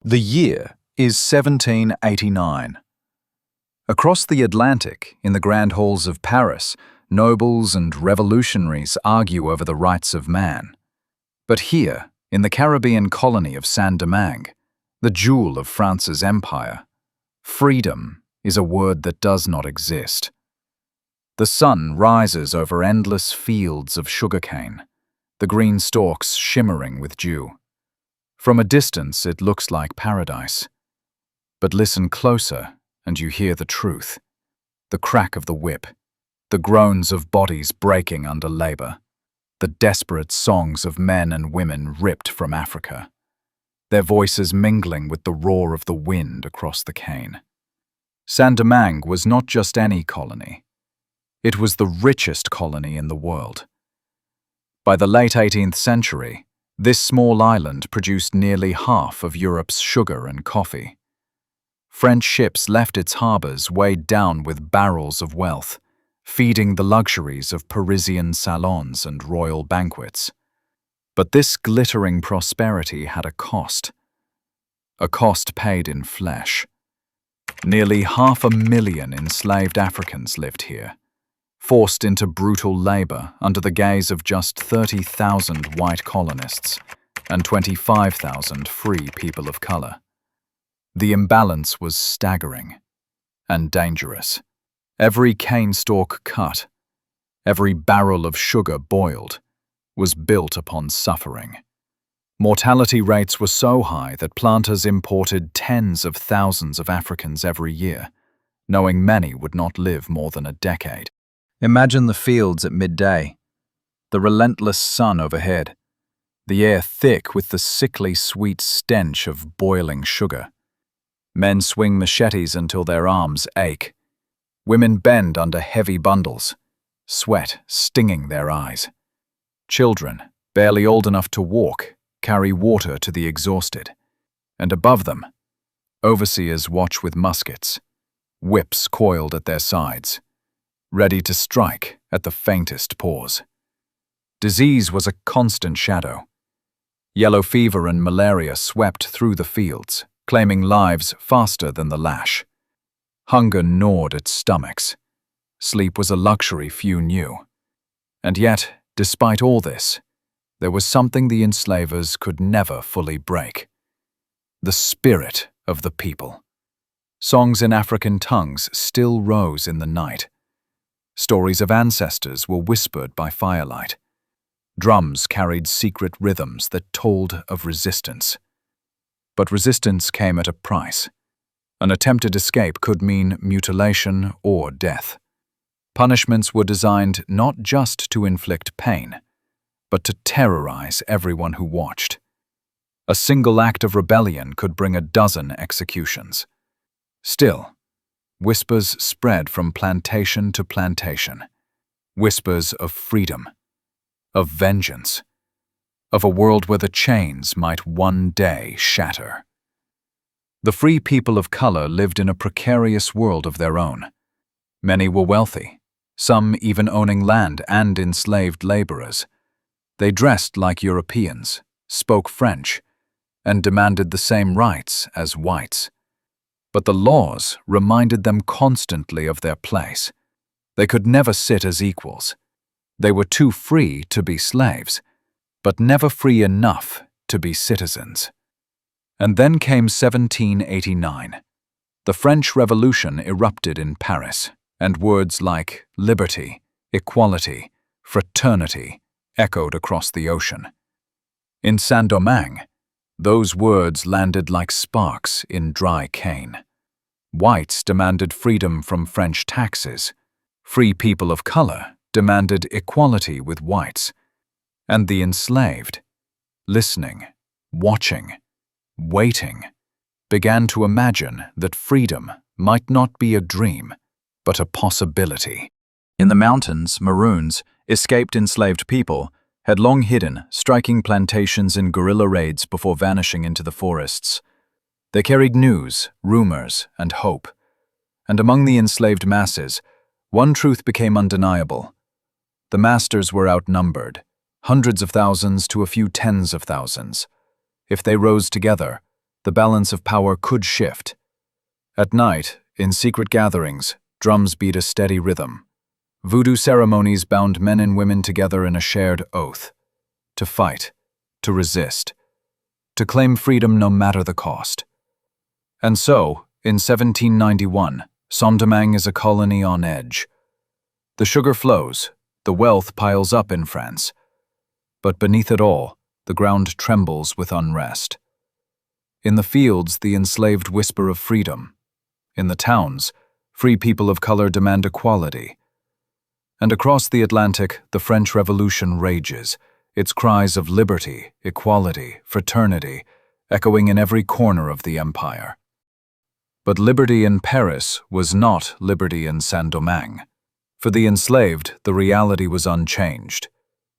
The year is 1789. Across the Atlantic, in the grand halls of Paris, nobles and revolutionaries argue over the rights of man. But here, in the Caribbean colony of Saint-Domingue, the jewel of France's empire, freedom is a word that does not exist. The sun rises over endless fields of sugarcane, the green stalks shimmering with dew. From a distance, it looks like paradise. But listen closer, and you hear the truth. The crack of the whip, the groans of bodies breaking under labor, the desperate songs of men and women ripped from Africa, their voices mingling with the roar of the wind across the cane. Saint-Domingue was not just any colony. It was the richest colony in the world. By the late 18th century, this small island produced nearly half of Europe's sugar and coffee. French ships left its harbors weighed down with barrels of wealth, feeding the luxuries of Parisian salons and royal banquets. But this glittering prosperity had a cost paid in flesh. Nearly 500,000 enslaved Africans lived here, forced into brutal labor under the gaze of just 30,000 white colonists and 25,000 free people of color. The imbalance was staggering and dangerous. Every cane stalk cut, every barrel of sugar boiled, was built upon suffering. Mortality rates were so high that planters imported tens of thousands of Africans every year, knowing many would not live more than a decade. Imagine the fields at midday, the relentless sun overhead, the air thick with the sickly sweet stench of boiling sugar. Men swing machetes until their arms ache. Women bend under heavy bundles, sweat stinging their eyes. Children, barely old enough to walk, carry water to the exhausted. And above them, overseers watch with muskets, whips coiled at their sides, ready to strike at the faintest pause. Disease was a constant shadow. Yellow fever and malaria swept through the fields, claiming lives faster than the lash. Hunger gnawed at stomachs. Sleep was a luxury few knew. And yet, despite all this, there was something the enslavers could never fully break. The spirit of the people. Songs in African tongues still rose in the night. Stories of ancestors were whispered by firelight. Drums carried secret rhythms that told of resistance. But resistance came at a price. An attempted escape could mean mutilation or death. Punishments were designed not just to inflict pain, but to terrorize everyone who watched. A single act of rebellion could bring a dozen executions. Still, whispers spread from plantation to plantation. Whispers of freedom, of vengeance, of a world where the chains might one day shatter. The free people of color lived in a precarious world of their own. Many were wealthy, some even owning land and enslaved laborers. They dressed like Europeans, spoke French, and demanded the same rights as whites. But the laws reminded them constantly of their place. They could never sit as equals. They were too free to be slaves, but never free enough to be citizens. And then came 1789. The French Revolution erupted in Paris, and words like liberty, equality, fraternity echoed across the ocean. In Saint-Domingue, those words landed like sparks in dry cane. Whites demanded freedom from French taxes. Free people of color demanded equality with whites. And the enslaved, listening, watching, waiting, began to imagine that freedom might not be a dream, but a possibility. In the mountains, Maroons, escaped enslaved people, had long hidden, striking plantations in guerrilla raids before vanishing into the forests. They carried news, rumors, and hope. And among the enslaved masses, one truth became undeniable. The masters were outnumbered, hundreds of thousands to a few tens of thousands. If they rose together, the balance of power could shift. At night, in secret gatherings, drums beat a steady rhythm. Voodoo ceremonies bound men and women together in a shared oath. To fight, to resist, to claim freedom no matter the cost. And so, in 1791, Saint-Domingue is a colony on edge. The sugar flows, the wealth piles up in France. But beneath it all, the ground trembles with unrest. In the fields, the enslaved whisper of freedom. In the towns, free people of color demand equality. And across the Atlantic, the French Revolution rages, its cries of liberty, equality, fraternity, echoing in every corner of the empire. But liberty in Paris was not liberty in Saint-Domingue. For the enslaved, the reality was unchanged.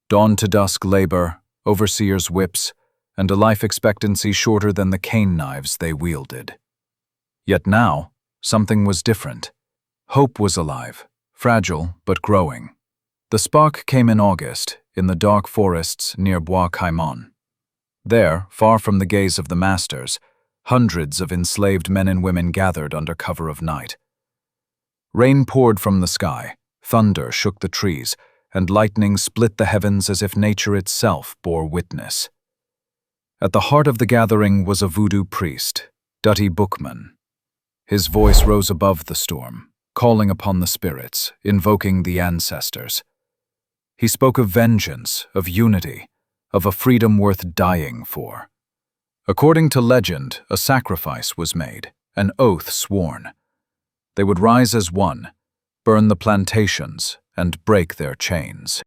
Dawn to dusk labor, overseers' whips, and a life expectancy shorter than the cane knives they wielded. Yet now, something was different. Hope was alive, fragile but growing. The spark came in August, in the dark forests near Bois Caïman. There, far from the gaze of the masters, hundreds of enslaved men and women gathered under cover of night. Rain poured from the sky, thunder shook the trees, and lightning split the heavens as if nature itself bore witness. At the heart of the gathering was a voodoo priest, Dutty Boukman. His voice rose above the storm, calling upon the spirits, invoking the ancestors. He spoke of vengeance, of unity, of a freedom worth dying for. According to legend, a sacrifice was made, an oath sworn. They would rise as one, burn the plantations, and break their chains.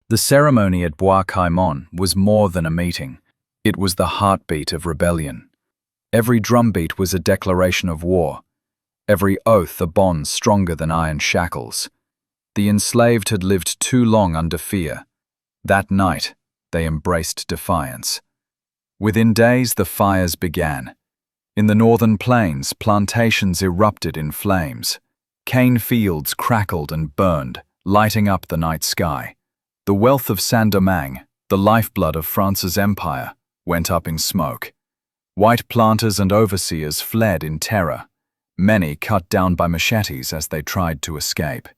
The ceremony at Bois Caïman was more than a meeting. It was the heartbeat of rebellion. Every drumbeat was a declaration of war. Every oath a bond stronger than iron shackles. The enslaved had lived too long under fear. That night, they embraced defiance. Within days, the fires began. In the northern plains, plantations erupted in flames. Cane fields crackled and burned, lighting up the night sky. The wealth of Saint-Domingue, the lifeblood of France's empire, went up in smoke. White planters and overseers fled in terror, many cut down by machetes as they tried to escape.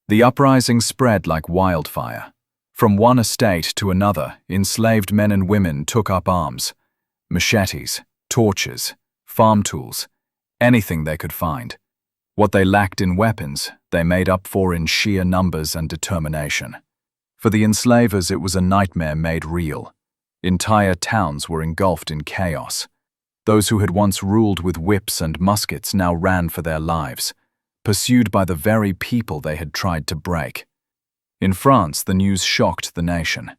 The uprising spread like wildfire. From one estate to another, enslaved men and women took up arms. Machetes, torches, farm tools, anything they could find. What they lacked in weapons, they made up for in sheer numbers and determination. For the enslavers, it was a nightmare made real. Entire towns were engulfed in chaos. Those who had once ruled with whips and muskets now ran for their lives, pursued by the very people they had tried to break. In France, the news shocked the nation.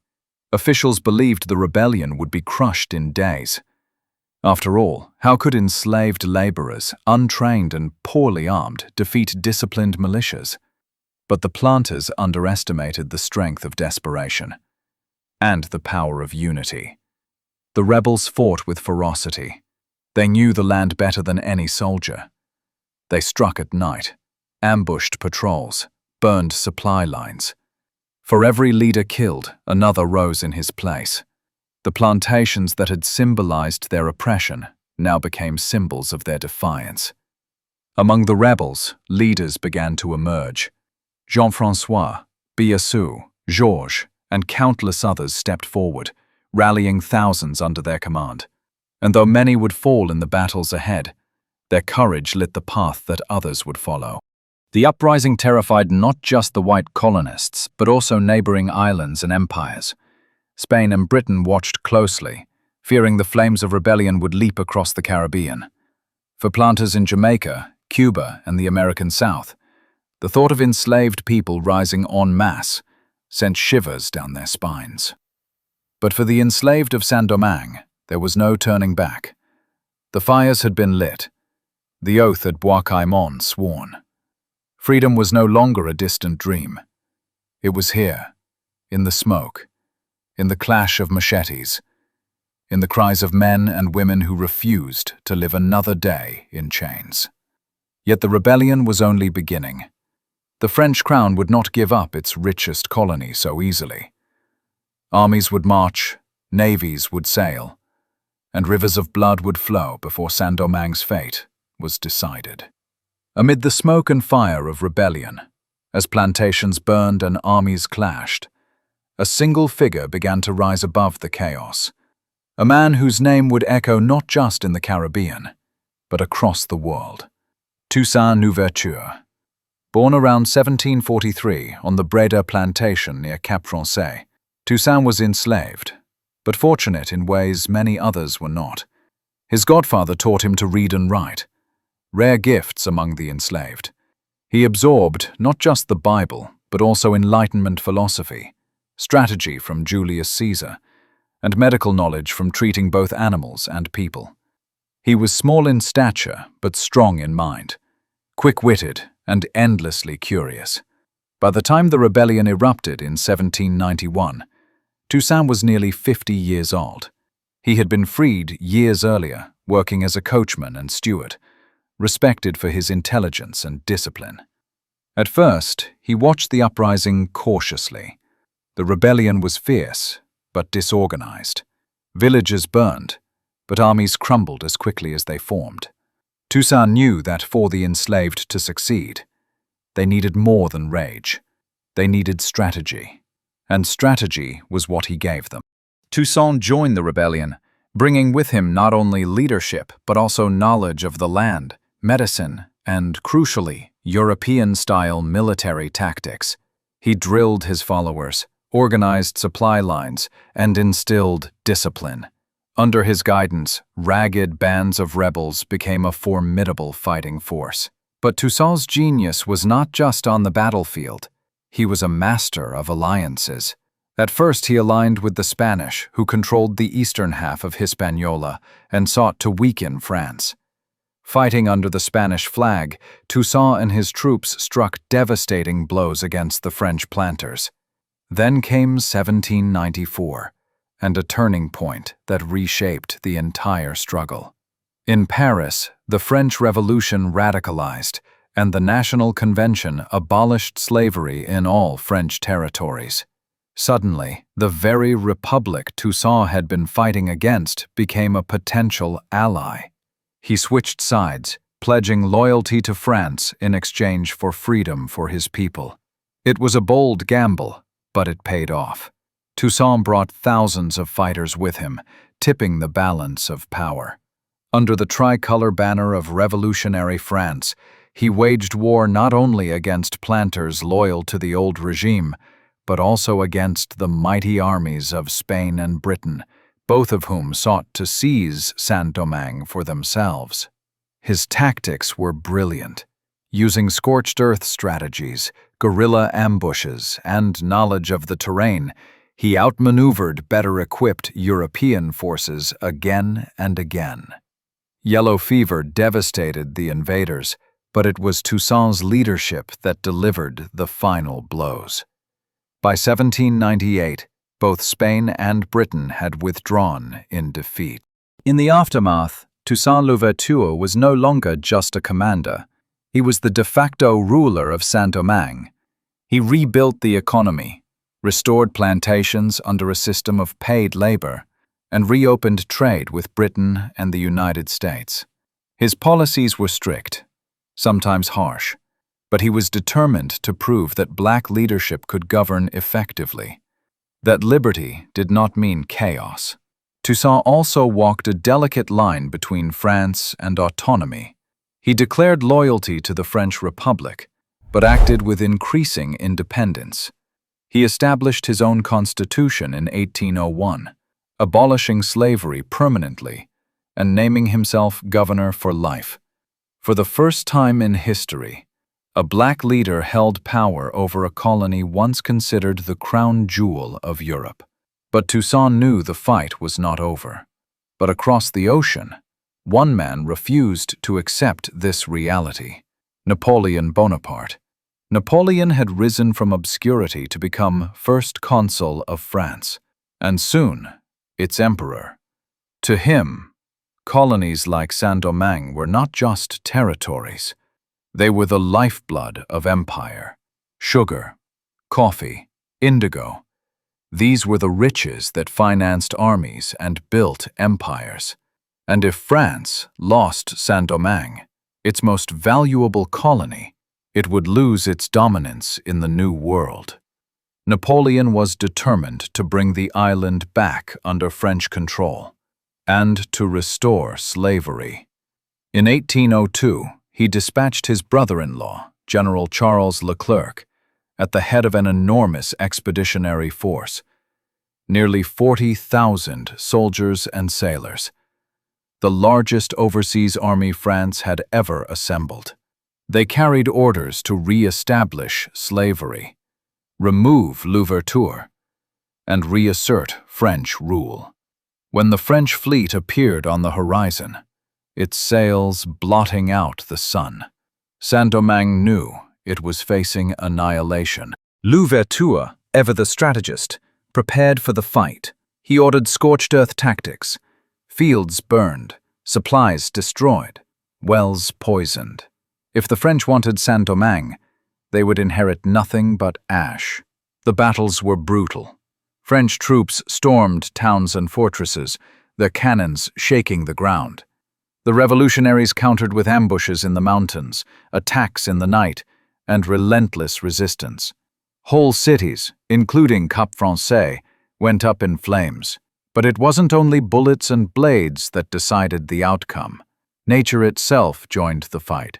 Officials believed the rebellion would be crushed in days. After all, how could enslaved laborers, untrained and poorly armed, defeat disciplined militias? But the planters underestimated the strength of desperation and the power of unity. The rebels fought with ferocity. They knew the land better than any soldier. They struck at night, ambushed patrols, burned supply lines. For every leader killed, another rose in his place. The plantations that had symbolized their oppression now became symbols of their defiance. Among the rebels, leaders began to emerge. Jean-François, Biassou, Georges, and countless others stepped forward, rallying thousands under their command. And though many would fall in the battles ahead, their courage lit the path that others would follow. The uprising terrified not just the white colonists, but also neighboring islands and empires. Spain and Britain watched closely, fearing the flames of rebellion would leap across the Caribbean. For planters in Jamaica, Cuba, and the American South, the thought of enslaved people rising en masse sent shivers down their spines. But for the enslaved of Saint-Domingue, there was no turning back. The fires had been lit, the oath at Bois Caïman sworn. Freedom was no longer a distant dream. It was here, in the smoke, in the clash of machetes, in the cries of men and women who refused to live another day in chains. Yet the rebellion was only beginning. The French crown would not give up its richest colony so easily. Armies would march, navies would sail, and rivers of blood would flow before Saint-Domingue's fate was decided. Amid the smoke and fire of rebellion, as plantations burned and armies clashed, a single figure began to rise above the chaos, a man whose name would echo not just in the Caribbean, but across the world. Toussaint Louverture. Born around 1743 on the Breda plantation near Cap Français, Toussaint was enslaved, but fortunate in ways many others were not. His godfather taught him to read and write, rare gifts among the enslaved. He absorbed not just the Bible, but also Enlightenment philosophy, strategy from Julius Caesar, and medical knowledge from treating both animals and people. He was small in stature, but strong in mind, quick-witted and endlessly curious. By the time the rebellion erupted in 1791, Toussaint was nearly 50 years old. He had been freed years earlier, working as a coachman and steward, respected for his intelligence and discipline. At first, he watched the uprising cautiously. The rebellion was fierce, but disorganized. Villages burned, but armies crumbled as quickly as they formed. Toussaint knew that for the enslaved to succeed, they needed more than rage. They needed strategy, and strategy was what he gave them. Toussaint joined the rebellion, bringing with him not only leadership but also knowledge of the land, medicine, and, crucially, European-style military tactics. He drilled his followers, organized supply lines, and instilled discipline. Under his guidance, ragged bands of rebels became a formidable fighting force. But Toussaint's genius was not just on the battlefield. He was a master of alliances. At first, he aligned with the Spanish, who controlled the eastern half of Hispaniola and sought to weaken France. Fighting under the Spanish flag, Toussaint and his troops struck devastating blows against the French planters. Then came 1794, and a turning point that reshaped the entire struggle. In Paris, the French Revolution radicalized, and the National Convention abolished slavery in all French territories. Suddenly, the very republic Toussaint had been fighting against became a potential ally. He switched sides, pledging loyalty to France in exchange for freedom for his people. It was a bold gamble, but it paid off. Toussaint brought thousands of fighters with him, tipping the balance of power. Under the tricolor banner of revolutionary France, he waged war not only against planters loyal to the old regime, but also against the mighty armies of Spain and Britain, both of whom sought to seize Saint-Domingue for themselves. His tactics were brilliant. Using scorched earth strategies, guerrilla ambushes, and knowledge of the terrain, he outmaneuvered better-equipped European forces again and again. Yellow fever devastated the invaders, but it was Toussaint's leadership that delivered the final blows. By 1798, both Spain and Britain had withdrawn in defeat. In the aftermath, Toussaint Louverture was no longer just a commander. He was the de facto ruler of Saint-Domingue. He rebuilt the economy, restored plantations under a system of paid labor, and reopened trade with Britain and the United States. His policies were strict, sometimes harsh, but he was determined to prove that black leadership could govern effectively, that liberty did not mean chaos. Toussaint also walked a delicate line between France and autonomy. He declared loyalty to the French Republic, but acted with increasing independence. He established his own constitution in 1801, abolishing slavery permanently and naming himself governor for life. For the first time in history, a black leader held power over a colony once considered the crown jewel of Europe. But Toussaint knew the fight was not over. But across the ocean, one man refused to accept this reality: Napoleon Bonaparte. Napoleon had risen from obscurity to become first consul of France, and soon, its emperor. To him, colonies like Saint-Domingue were not just territories. They were the lifeblood of empire. Sugar, coffee, indigo. These were the riches that financed armies and built empires. And if France lost Saint-Domingue, its most valuable colony, it would lose its dominance in the New World. Napoleon was determined to bring the island back under French control and to restore slavery. In 1802, he dispatched his brother-in-law, General Charles Leclerc, at the head of an enormous expeditionary force, nearly 40,000 soldiers and sailors, the largest overseas army France had ever assembled. They carried orders to re-establish slavery, remove Louverture, and reassert French rule. When the French fleet appeared on the horizon, its sails blotting out the sun, Saint-Domingue knew it was facing annihilation. Louverture, ever the strategist, prepared for the fight. He ordered scorched-earth tactics, fields burned, supplies destroyed, wells poisoned. If the French wanted Saint-Domingue, they would inherit nothing but ash. The battles were brutal. French troops stormed towns and fortresses, their cannons shaking the ground. The revolutionaries countered with ambushes in the mountains, attacks in the night, and relentless resistance. Whole cities, including Cap Français, went up in flames. But it wasn't only bullets and blades that decided the outcome. Nature itself joined the fight.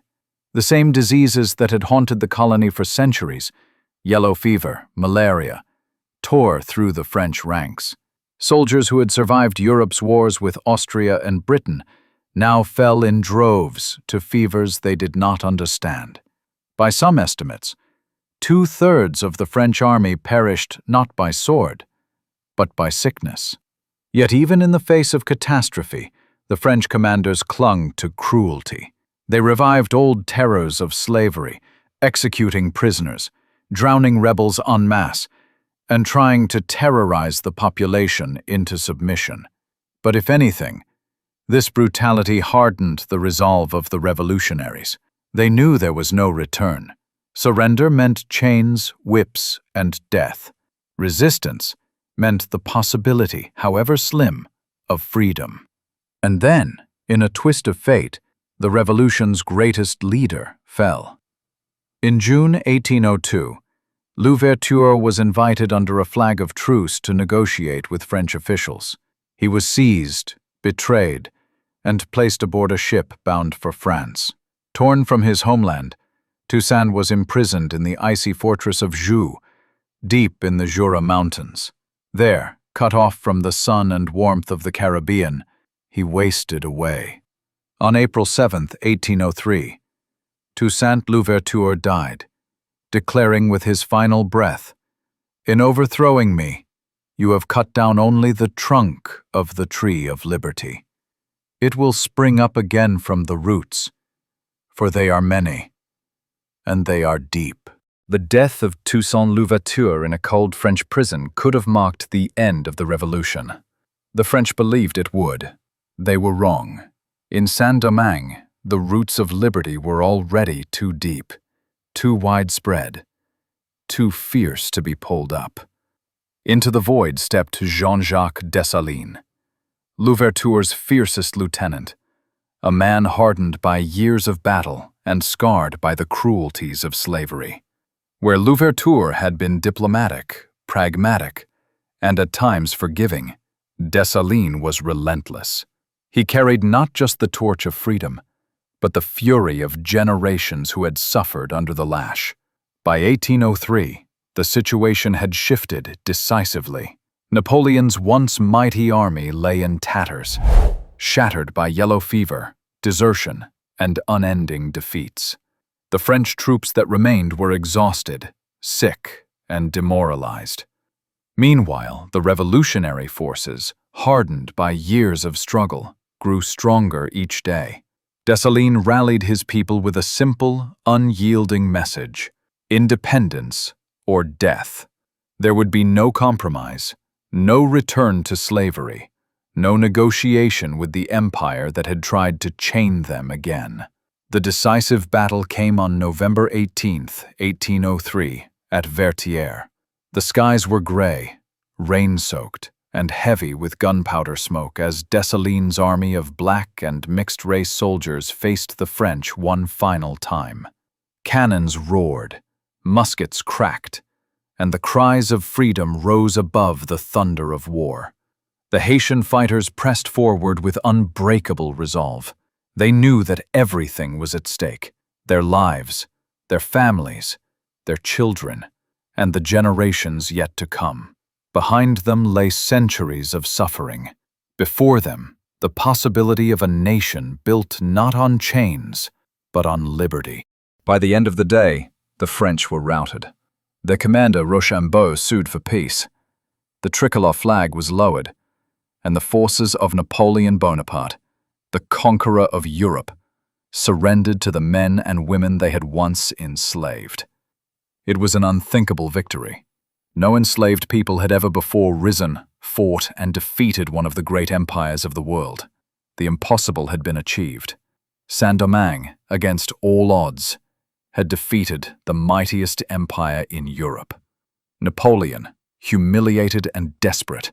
The same diseases that had haunted the colony for centuries, yellow fever, malaria, tore through the French ranks. Soldiers who had survived Europe's wars with Austria and Britain now fell in droves to fevers they did not understand. By some estimates, 2/3 of the French army perished not by sword, but by sickness. Yet even in the face of catastrophe, the French commanders clung to cruelty. They revived old terrors of slavery, executing prisoners, drowning rebels en masse, and trying to terrorize the population into submission. But if anything, this brutality hardened the resolve of the revolutionaries. They knew there was no return. Surrender meant chains, whips, and death. Resistance meant the possibility, however slim, of freedom. And then, in a twist of fate, the revolution's greatest leader fell. In June 1802, Louverture was invited under a flag of truce to negotiate with French officials. He was seized, betrayed, and placed aboard a ship bound for France. Torn from his homeland, Toussaint was imprisoned in the icy fortress of Joux, deep in the Jura Mountains. There, cut off from the sun and warmth of the Caribbean, he wasted away. On April 7, 1803, Toussaint Louverture died, declaring with his final breath, "In overthrowing me, you have cut down only the trunk of the tree of liberty. It will spring up again from the roots, for they are many, and they are deep." The death of Toussaint Louverture in a cold French prison could have marked the end of the revolution. The French believed it would. They were wrong. In Saint-Domingue, the roots of liberty were already too deep, too widespread, too fierce to be pulled up. Into the void stepped Jean-Jacques Dessalines, Louverture's fiercest lieutenant, a man hardened by years of battle and scarred by the cruelties of slavery. Where Louverture had been diplomatic, pragmatic, and at times forgiving, Dessalines was relentless. He carried not just the torch of freedom, but the fury of generations who had suffered under the lash. By 1803, the situation had shifted decisively. Napoleon's once mighty army lay in tatters, shattered by yellow fever, desertion, and unending defeats. The French troops that remained were exhausted, sick, and demoralized. Meanwhile, the revolutionary forces, hardened by years of struggle, grew stronger each day. Dessalines rallied his people with a simple, unyielding message: independence or death. There would be no compromise, no return to slavery, no negotiation with the empire that had tried to chain them again. The decisive battle came on November 18, 1803, at Vertières. The skies were gray, rain-soaked and heavy with gunpowder smoke as Dessalines' army of black and mixed-race soldiers faced the French one final time. Cannons roared, muskets cracked, and the cries of freedom rose above the thunder of war. The Haitian fighters pressed forward with unbreakable resolve. They knew that everything was at stake: their lives, their families, their children, and the generations yet to come. Behind them lay centuries of suffering. Before them, the possibility of a nation built not on chains, but on liberty. By the end of the day, the French were routed. Their commander, Rochambeau, sued for peace. The tricolor flag was lowered, and the forces of Napoleon Bonaparte, the conqueror of Europe, surrendered to the men and women they had once enslaved. It was an unthinkable victory. No enslaved people had ever before risen, fought, and defeated one of the great empires of the world. The impossible had been achieved. Saint-Domingue, against all odds, had defeated the mightiest empire in Europe. Napoleon, humiliated and desperate,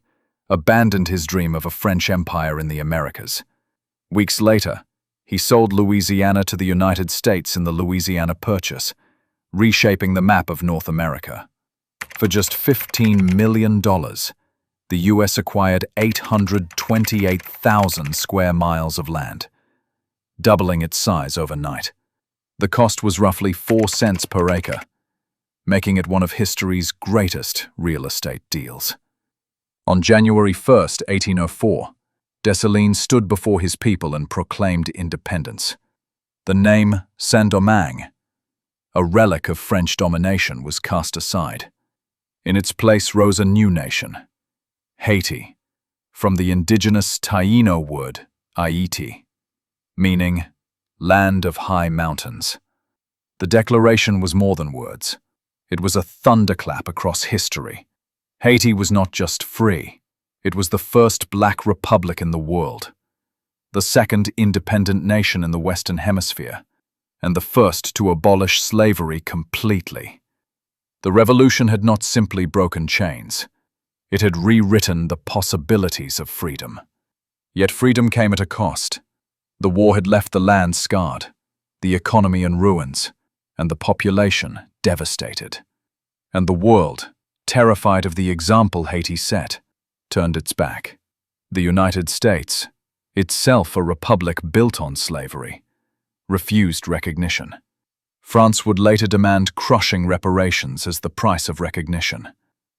abandoned his dream of a French empire in the Americas. Weeks later, he sold Louisiana to the United States in the Louisiana Purchase, reshaping the map of North America. For just $15 million, the U.S. acquired 828,000 square miles of land, doubling its size overnight. The cost was roughly 4 cents per acre, making it one of history's greatest real estate deals. On January 1, 1804, Dessalines stood before his people and proclaimed independence. The name Saint-Domingue, a relic of French domination, was cast aside. In its place rose a new nation, Haiti, from the indigenous Taino word Haiti, meaning land of high mountains. The declaration was more than words. It was a thunderclap across history. Haiti was not just free, it was the first black republic in the world, the second independent nation in the Western Hemisphere, and the first to abolish slavery completely. The revolution had not simply broken chains. It had rewritten the possibilities of freedom. Yet freedom came at a cost. The war had left the land scarred, the economy in ruins, and the population devastated. And the world, terrified of the example Haiti set, turned its back. The United States, itself a republic built on slavery, refused recognition. France would later demand crushing reparations as the price of recognition,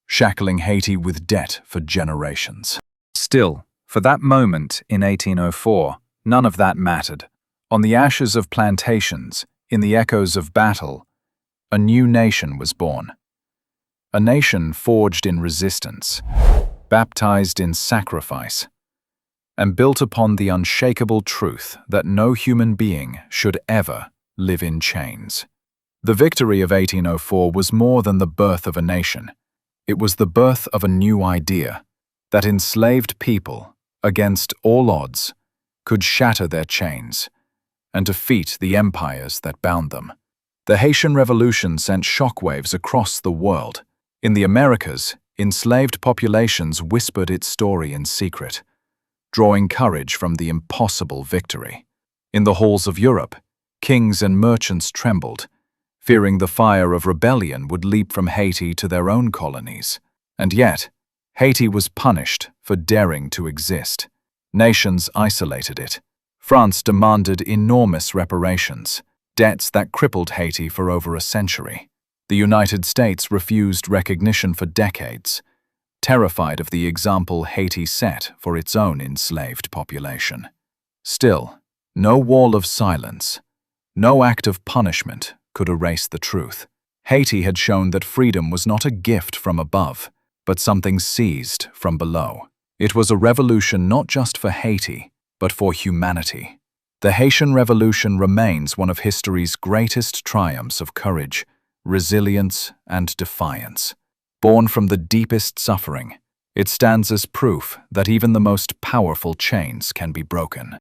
shackling Haiti with debt for generations. Still, for that moment in 1804, none of that mattered. On the ashes of plantations, in the echoes of battle, a new nation was born. A nation forged in resistance, baptized in sacrifice, and built upon the unshakable truth that no human being should ever live in chains. The victory of 1804 was more than the birth of a nation. It was the birth of a new idea, that enslaved people, against all odds, could shatter their chains and defeat the empires that bound them. The Haitian Revolution sent shockwaves across the world. In the Americas, enslaved populations whispered its story in secret, drawing courage from the impossible victory. In the halls of Europe, kings and merchants trembled, fearing the fire of rebellion would leap from Haiti to their own colonies. And yet, Haiti was punished for daring to exist. Nations isolated it. France demanded enormous reparations, debts that crippled Haiti for over a century. The United States refused recognition for decades, terrified of the example Haiti set for its own enslaved population. Still, no wall of silence, no act of punishment could erase the truth. Haiti had shown that freedom was not a gift from above, but something seized from below. It was a revolution not just for Haiti, but for humanity. The Haitian Revolution remains one of history's greatest triumphs of courage, resilience, and defiance. Born from the deepest suffering, it stands as proof that even the most powerful chains can be broken.